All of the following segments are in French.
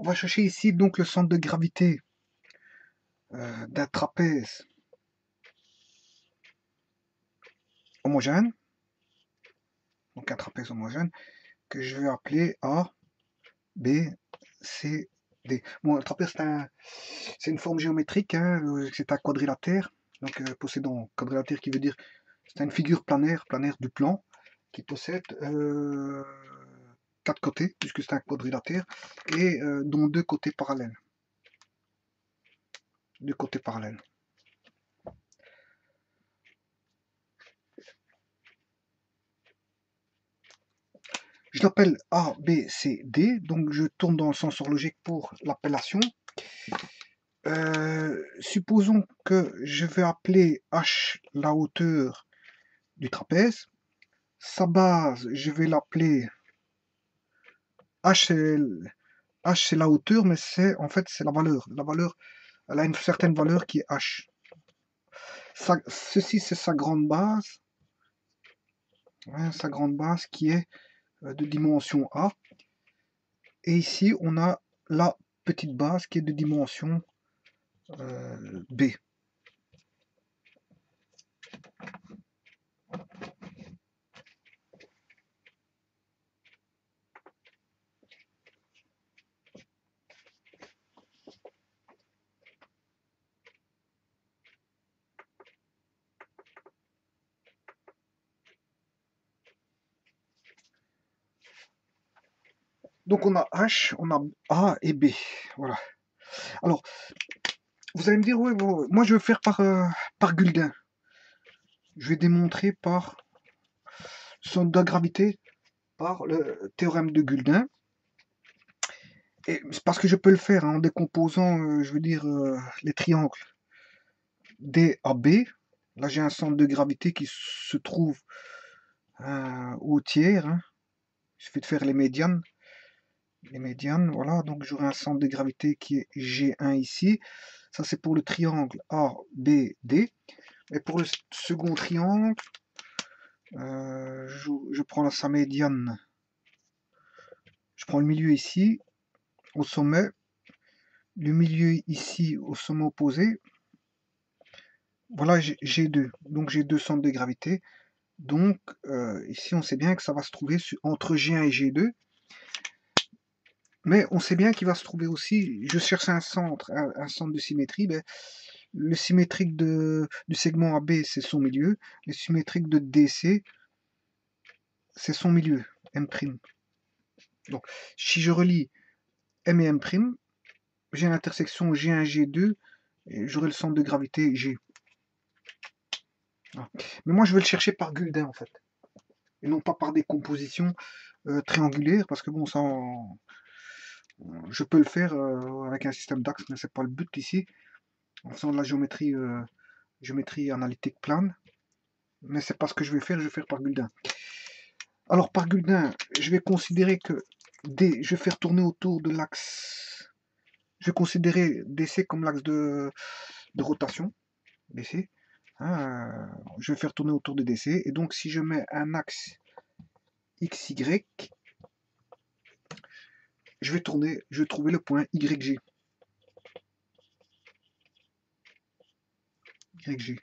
On va chercher ici donc le centre de gravité d'un trapèze homogène, donc un trapèze homogène que je vais appeler A, B, C, D. Bon, le trapèze c'est une forme géométrique, hein, c'est un quadrilatère, donc possédant quadrilatère qui veut dire c'est une figure planaire du plan qui possède 4 côtés puisque c'est un quadrilatère et dont 2 côtés parallèles. 2 côtés parallèles. Je l'appelle A, B, C, D, donc je tourne dans le sens horlogique pour l'appellation. Supposons que je vais appeler H la hauteur du trapèze. Sa base, je vais l'appeler H, c'est la hauteur, mais en fait c'est la valeur. La valeur, elle a une certaine valeur qui est H. Ceci c'est sa grande base, hein, sa grande base qui est de dimension A. Et ici on a la petite base qui est de dimension B. Donc on a H, on a A et B. Voilà. Alors, vous allez me dire, ouais, bon, moi je vais faire par Guldin. Je vais démontrer par centre de gravité, par le théorème de Guldin. Et c'est parce que je peux le faire hein, en décomposant, je veux dire, les triangles DAB. Là j'ai un centre de gravité qui se trouve au tiers. Hein. Il suffit de faire les médianes. Les médianes, voilà, donc j'aurai un centre de gravité qui est G1 ici. Ça c'est pour le triangle ABD. Et pour le second triangle, je prends sa médiane. Je prends le milieu ici, au sommet. Le milieu ici, au sommet opposé. Voilà, j'ai deux. Donc j'ai deux centres de gravité. Donc ici, on sait bien que ça va se trouver entre G1 et G2. Mais on sait bien qu'il va se trouver aussi, je cherche un centre de symétrie, ben, le symétrique du segment AB, c'est son milieu. Le symétrique de DC, c'est son milieu, M'. Donc, si je relie M et M', j'ai l'intersection G1, G2, et j'aurai le centre de gravité G. Voilà. Mais moi, je vais le chercher par Guldin, en fait. Et non pas par des compositions triangulaires, parce que bon, ça, je peux le faire avec un système d'axes, mais c'est pas le but ici. En faisant de la géométrie analytique plane. Mais c'est pas ce que je vais faire par Guldin. Alors par Guldin, je vais considérer que je vais faire tourner autour de l'axe. Je vais considérer DC comme l'axe de rotation. DC. Hein, je vais faire tourner autour de DC. Et donc si je mets un axe XY, je vais trouver le point YG. YG.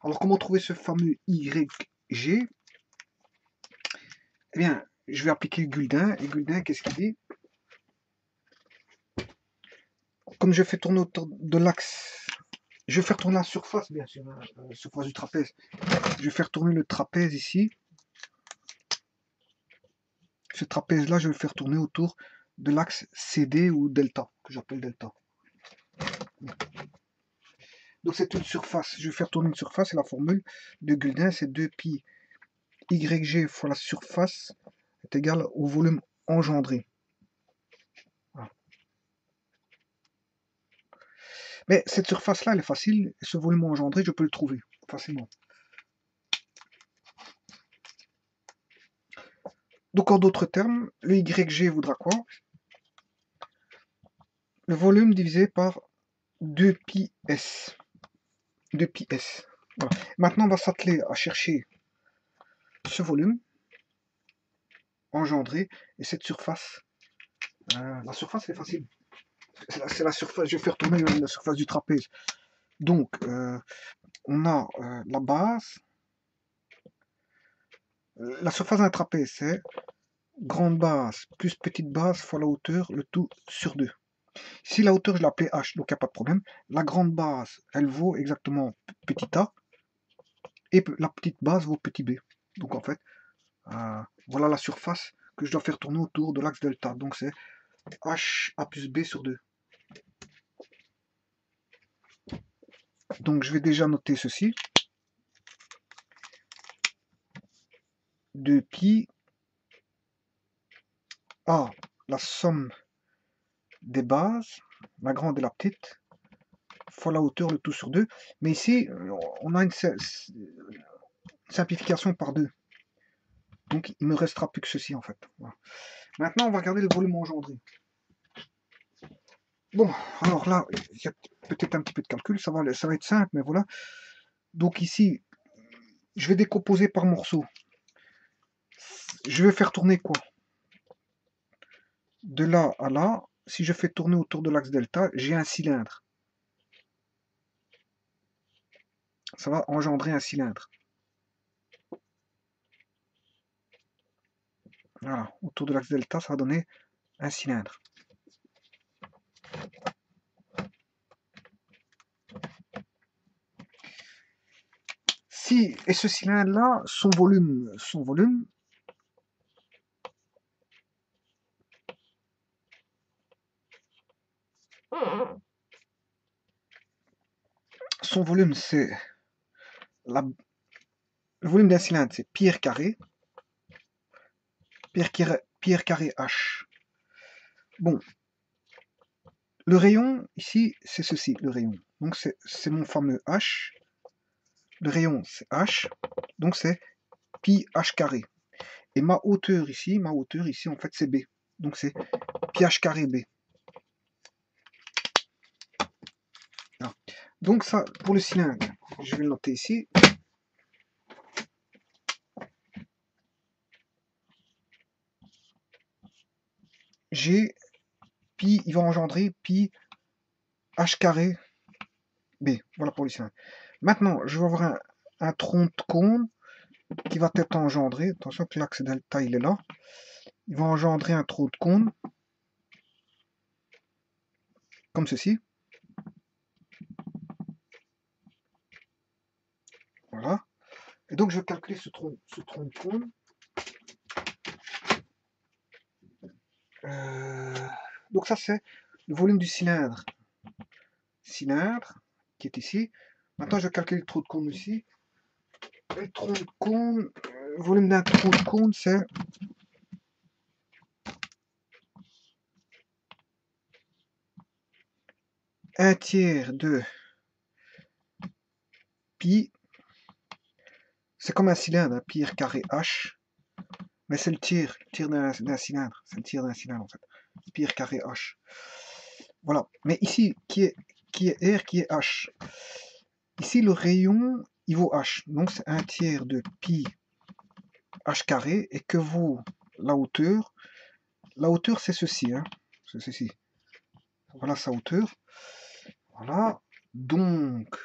Alors comment trouver ce fameux YG? Eh bien, je vais appliquer Guldin. Et Guldin, qu'est-ce qu'il dit? Comme je fais tourner autour de l'axe, je vais faire tourner la surface, bien sûr, la surface du trapèze. Je vais faire tourner le trapèze ici. Ce trapèze-là, je vais le faire tourner autour de l'axe CD ou delta, que j'appelle delta. Donc c'est une surface. Je vais faire tourner une surface et la formule de Guldin, c'est 2π YG fois la surface est égal au volume engendré. Voilà. Mais cette surface-là, elle est facile. Et ce volume engendré, je peux le trouver facilement. Donc en d'autres termes, le YG voudra quoi? Le volume divisé par 2πs. 2πs. Voilà. Maintenant, on va s'atteler à chercher ce volume engendré et cette surface La surface, c'est facile. C'est la surface, je vais faire tourner la surface du trapèze. Donc, on a la base. La surface d'un trapèze, c'est grande base plus petite base fois la hauteur, le tout sur 2. Si la hauteur, je l'appelais h, donc il n'y a pas de problème. La grande base, elle vaut exactement petit a, et la petite base vaut petit b. Donc en fait, voilà la surface que je dois faire tourner autour de l'axe delta. Donc c'est h a plus b sur 2. Donc je vais déjà noter ceci. 2 pi a la somme des bases, la grande et la petite, fois la hauteur, le tout sur 2. Mais ici, on a une simplification par 2. Donc il ne me restera plus que ceci en fait. Voilà. Maintenant, on va regarder le volume engendré. Bon, alors là, il y a peut-être un petit peu de calcul, ça va être simple, mais voilà. Donc ici, je vais décomposer par morceaux. Je vais faire tourner quoi? De là à là, si je fais tourner autour de l'axe delta, j'ai un cylindre. Ça va engendrer un cylindre. Voilà, autour de l'axe delta, ça va donner un cylindre. Et ce cylindre-là, son volume, son volume, c'est le volume d'un cylindre, c'est pi r carré. Pi r carré h. Bon, le rayon, ici, c'est ceci, le rayon. Donc c'est mon fameux h. Le rayon, c'est h. Donc c'est pi h carré. Et ma hauteur ici, en fait, c'est b. Donc c'est pi h carré b. Voilà. Donc ça, pour le cylindre, je vais le noter ici. J'ai pi, il va engendrer pi h carré b. Voilà pour le cylindre. Maintenant, je vais avoir un tronc de cône qui va être engendré. Attention que l'axe delta, il est là. Il va engendrer un tronc de cône comme ceci. Voilà. Et donc je vais calculer ce tronc de cône. Donc ça c'est le volume du cylindre. Cylindre qui est ici. Maintenant je vais calculer le tronc de cône ici. Le tronc de cône, le volume d'un tronc de cône c'est un tiers de pi. C'est comme un cylindre, pi r carré h. Mais c'est le tiers d'un cylindre. C'est le tiers d'un cylindre en fait. Pi r carré h. Voilà. Mais ici, qui est R, qui est H. Ici, le rayon, il vaut H. Donc, c'est un tiers de pi H carré. Et que vaut la hauteur? La hauteur, c'est ceci. Hein. C'est ceci. Voilà sa hauteur. Voilà. Donc,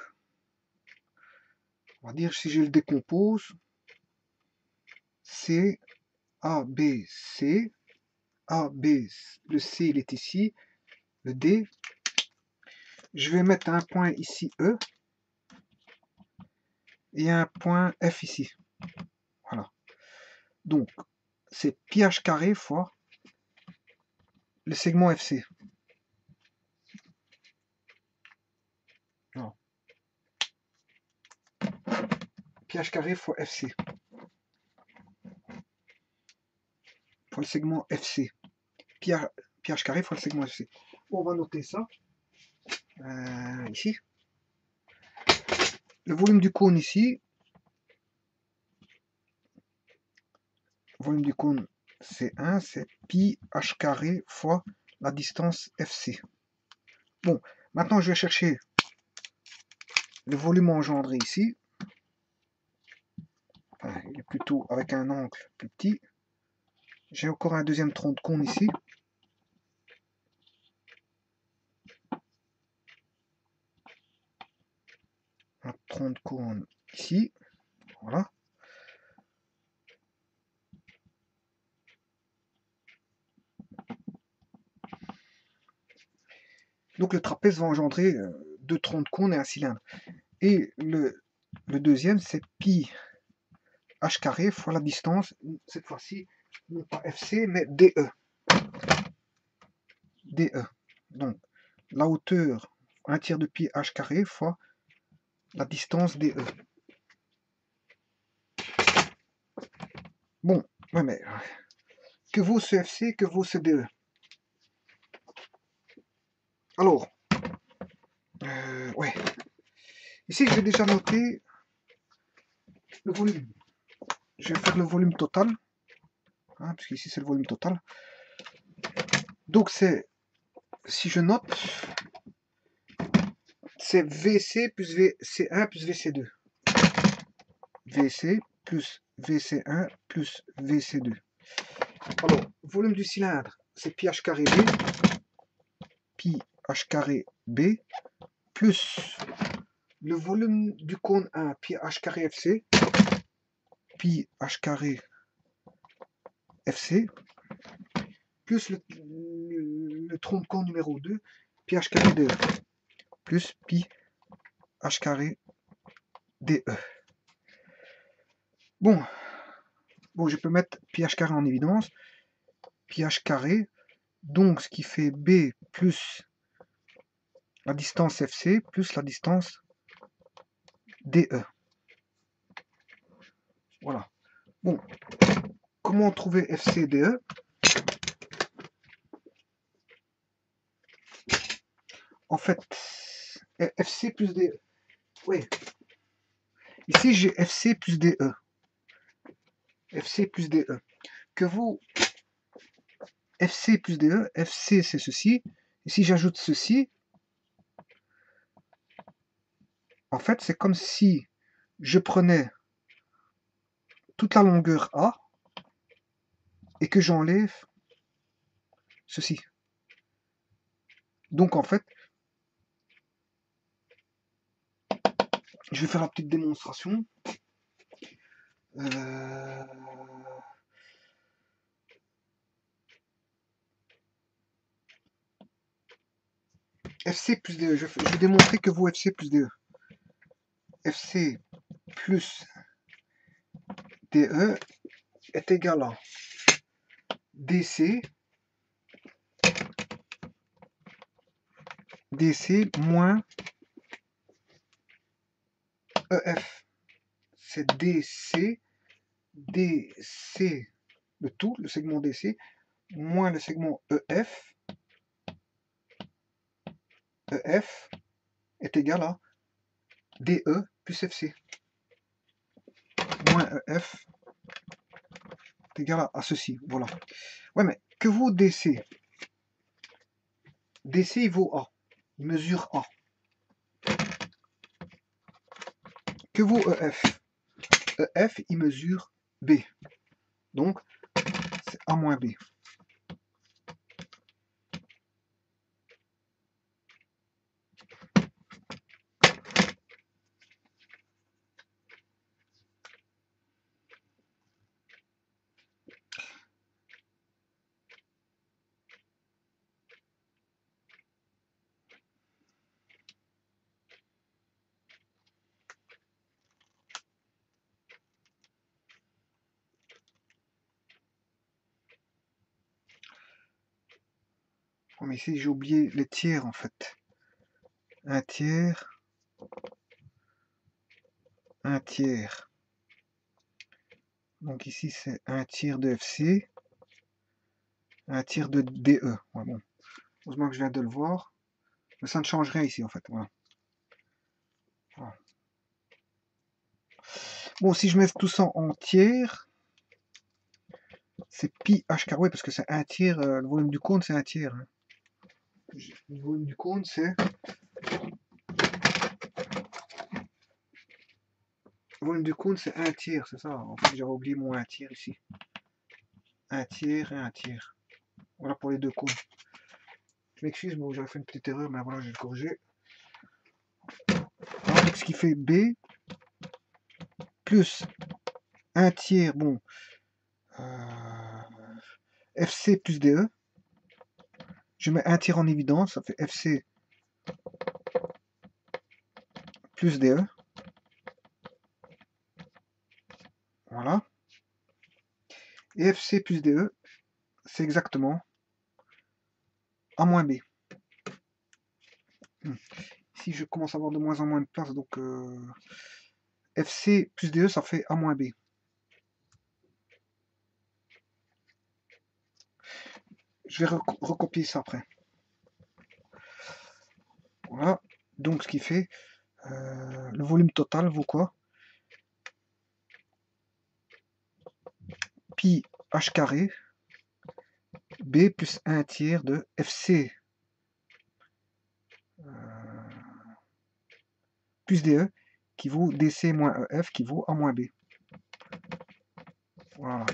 on va dire, si je le décompose, c'est A, B, C. A, B, le C, il est ici. Le D. Je vais mettre un point ici, E. Et un point F ici. Voilà. Donc, c'est pi h carré fois le segment FC. Non. Pi h carré fois FC. Fois le segment FC. Pi h carré fois le segment FC. On va noter ça. Ici. Le volume du cône ici. Le volume du cône C1, c'est pi h carré fois la distance FC. Bon, maintenant je vais chercher le volume engendré ici. Enfin, il est plutôt avec un angle plus petit. J'ai encore un deuxième tronc de cône ici. tronc de cône ici. Voilà. Donc le trapèze va engendrer deux troncs de cône et un cylindre. Et le deuxième, c'est pi h carré fois la distance, cette fois-ci, non pas FC, mais DE. DE. Donc, la hauteur, 1/3 de pi h carré fois la distance DE. Bon, ouais, mais que vaut ce FC, que vaut ce DE? Alors, ouais. Ici, j'ai déjà noté le volume. Je vais faire le volume total, hein, parce qu'ici, c'est le volume total. Donc, c'est, si je note, c'est VC plus VC1 plus VC2. VC plus VC1 plus VC2. Alors, volume du cylindre, c'est pi h carré B, pi h carré B, plus le volume du cône 1, pi h carré FC, pi h carré FC, plus le tronc de cône numéro 2, pi h carré DE, plus pi h carré DE. Bon, je peux mettre pi h carré en évidence, pi h carré, donc ce qui fait B plus la distance FC plus la distance DE. Voilà. Bon, comment trouver FC DE? En fait, FC plus DE. Oui. Ici, j'ai FC plus DE. FC plus DE. Que vaut FC plus DE? FC, c'est ceci. Et si j'ajoute ceci, en fait, c'est comme si je prenais toute la longueur A et que j'enlève ceci. Donc, en fait, je vais faire la petite démonstration. FC plus DE. Je vais démontrer que vaut FC plus DE. FC plus DE est égal à DC moins EF. C'est DC le tout, le segment DC, moins le segment EF. EF est égal à DE plus FC. Moins EF est égal à ceci. Voilà. Ouais, mais que vaut DC? DC, il vaut A. Il mesure A. Que vaut EF? EF, il mesure B. Donc, c'est A moins B. Oh, mais ici, j'ai oublié les tiers, en fait. Un tiers. Un tiers. Donc ici, c'est un tiers de FC. Un tiers de DE. Ouais, bon. Heureusement que je viens de le voir. Mais ça ne change rien ici, en fait. Voilà. Voilà. Bon, si je mets tout ça en tiers, c'est pi h carré, oui, parce que c'est un tiers, le volume du cône, c'est un tiers. Hein. Le volume du cône, c'est... Le volume du cône, c'est un tiers, c'est ça. En fait, j'avais oublié mon un tiers ici. Un tiers et un tiers. Voilà pour les deux cônes. Je m'excuse, bon, j'avais fait une petite erreur, mais voilà, je vais le corriger. Alors, donc, ce qui fait B plus 1 tiers, bon, FC plus DE. Je mets 1 tiers en évidence, ça fait FC plus DE. Voilà. Et FC plus DE, c'est exactement A moins B. Ici, je commence à avoir de moins en moins de place, donc FC plus DE, ça fait A moins B. Je vais recopier ça après. Voilà. Donc, ce qui fait, le volume total vaut quoi? Pi h carré B plus 1 tiers de FC plus DE qui vaut DC moins EF qui vaut A moins B. Voilà.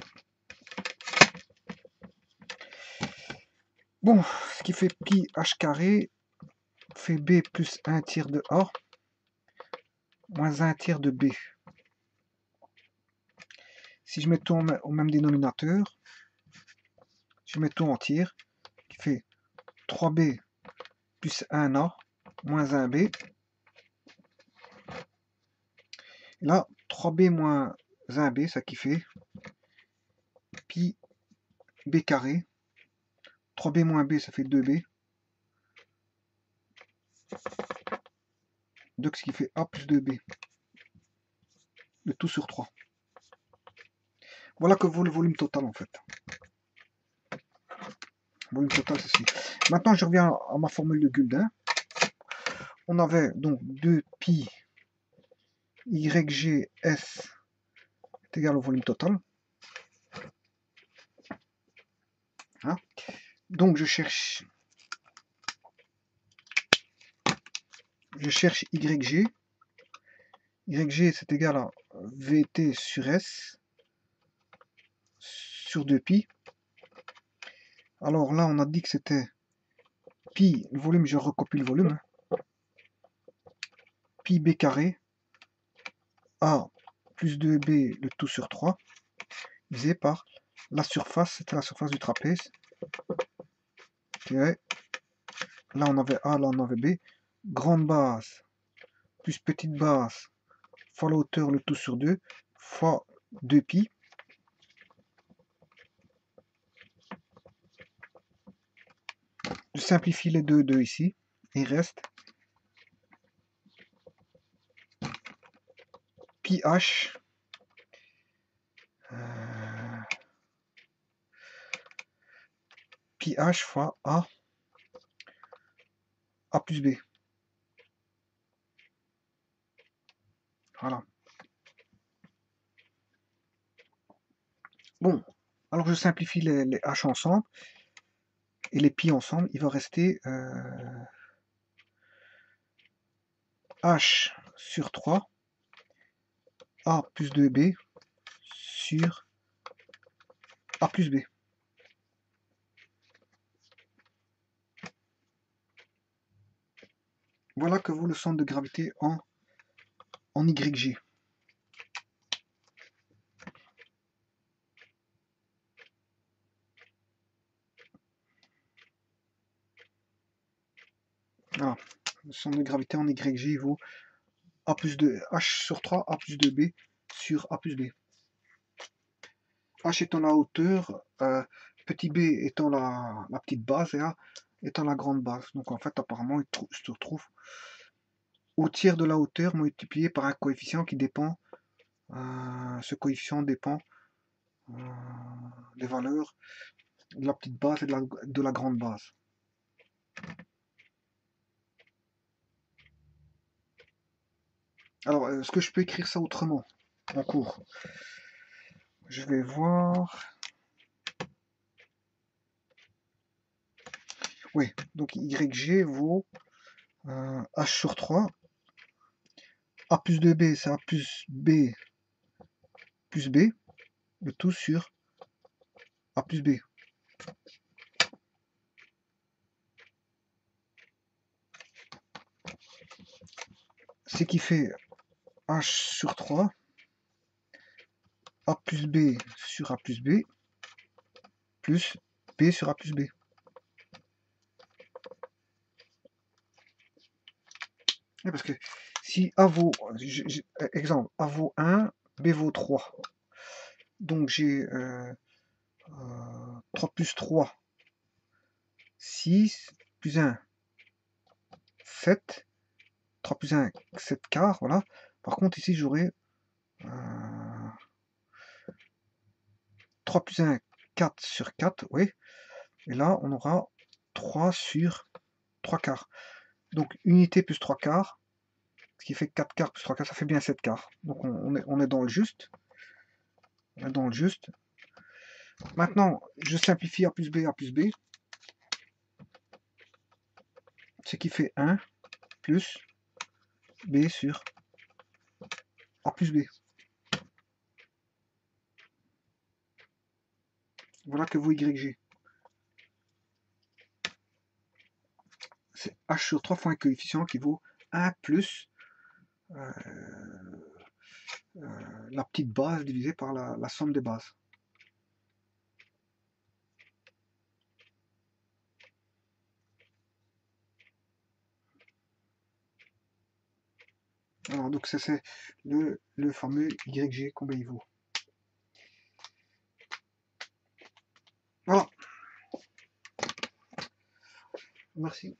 Bon, ce qui fait pi h carré fait B plus 1 tiers de A moins 1 tiers de B. Si je mets tout au même dénominateur, je mets tout en tiers, qui fait 3B plus 1A moins 1B. Et là, 3B moins 1B, ça qui fait pi B carré. 3B moins B, ça fait 2B. Donc ce qui fait A plus 2B. Le tout sur 3. Voilà que vaut le volume total en fait. Volume total, ceci. Maintenant, je reviens à ma formule de Guldin. On avait donc 2 pi YGS est égal au volume total. Hein? Donc je cherche YG. YG c'est égal à VT sur S sur 2pi. Alors là on a dit que c'était pi, le volume, je recopie le volume. Pi B carré A plus 2B le tout sur 3 divisé par la surface, c'était la surface du trapèze. Là on avait A, là on avait B. Grande base plus petite base fois la hauteur le tout sur 2 fois 2pi. Je simplifie les deux ici. Et il reste pi h pi h fois A plus B. Voilà. Bon, alors je simplifie les h ensemble et les pi ensemble. Il va rester h sur 3 A plus 2B sur A plus B. Voilà que vaut le centre de gravité en YG. Voilà. Le centre de gravité en YG vaut A plus 2, H sur 3, A plus 2B sur A plus B. H étant la hauteur, petit b étant la petite base et A étant la grande base. Donc en fait, apparemment, il se retrouve au tiers de la hauteur multiplié par un coefficient qui dépend. Ce coefficient dépend des valeurs de la petite base et de la grande base. Alors, est-ce que je peux écrire ça autrement en cours? Je vais voir. Oui, donc YG vaut H sur 3. A plus 2B, c'est A plus B plus B. Le tout sur A plus B. Ce qui fait H sur 3 A plus B sur A plus B, plus B sur A plus B. Et parce que si A vaut, exemple, A vaut 1, B vaut 3. Donc j'ai 3 plus 3, 6, plus 1, 7. 3 plus 1, 7 quarts, voilà. Par contre, ici, j'aurai 3 plus 1, 4 sur 4, oui. Et là, on aura 3 sur 3 quarts. Donc, unité plus 3 quarts, ce qui fait 4 quarts plus 3 quarts, ça fait bien 7 quarts. Donc, on est dans le juste. On est dans le juste. Maintenant, je simplifie A plus B, ce qui fait 1 plus B sur A plus B. Voilà que vaut YG. C'est H sur 3 fois un coefficient qui vaut 1 plus la petite base divisée par la somme des bases. Alors, donc ça c'est le fameux YG, combien il vaut. Voilà. Merci.